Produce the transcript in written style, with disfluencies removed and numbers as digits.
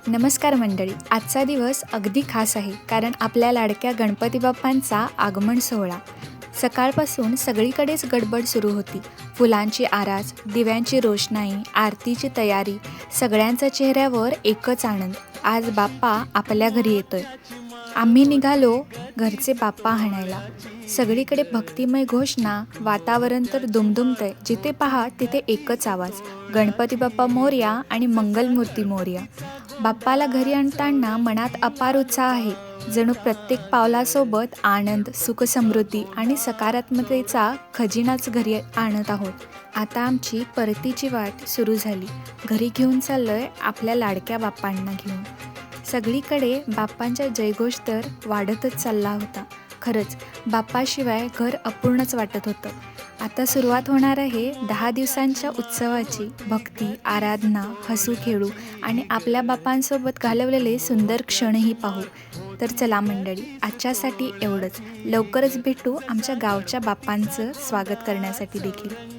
नमस्कार मंडळी. आजचा दिवस अगदी खास आहे कारण आपल्या लाडक्या गणपती बाप्पांचा आगमन सोहळा. सकाळपासून सगळीकडेच गडबड सुरू होती. फुलांची आरास, दिव्यांची रोषणाई, आरतीची तयारी, सगळ्यांच्या चेहऱ्यावर एकच आनंद. आज बाप्पा आपल्या घरी येतोय. आम्ही निघालो घरचे बाप्पा आणायला. सगळीकडे भक्तिमय घोषणा, वातावरण तर दुमदुमतंय. जिथे पहा तिथे एकच आवाज, गणपती बाप्पा मोरया आणि मंगलमूर्ती मोरया. बाप्पाला घरी आणताना मनात अपार उत्साह आहे. जणू प्रत्येक पावलासोबत आनंद, सुखसमृद्धी आणि सकारात्मकतेचा खजिनाच घरी आणत आहोत. आता आमची परतीची वाट सुरू झाली. घरी घेऊन चाललोय आपल्या लाडक्या बाप्पांना घेऊन. सगळीकडे बाप्पांचा जयघोष तर वाढतच चालला होता. खरंच बाप्पाशिवाय घर अपूर्णच वाटत होतं. आता सुरुवात होणार आहे 10 दिवसांच्या उत्सवाची. भक्ती, आराधना, हसू खेळू आणि आपल्या बाप्पांसोबत घालवलेले सुंदर क्षणही पाहू. तर चला मंडळी, आजच्यासाठी एवढंच. लवकरच भेटू आमच्या गावच्या बाप्पांचं स्वागत करण्यासाठी देखील.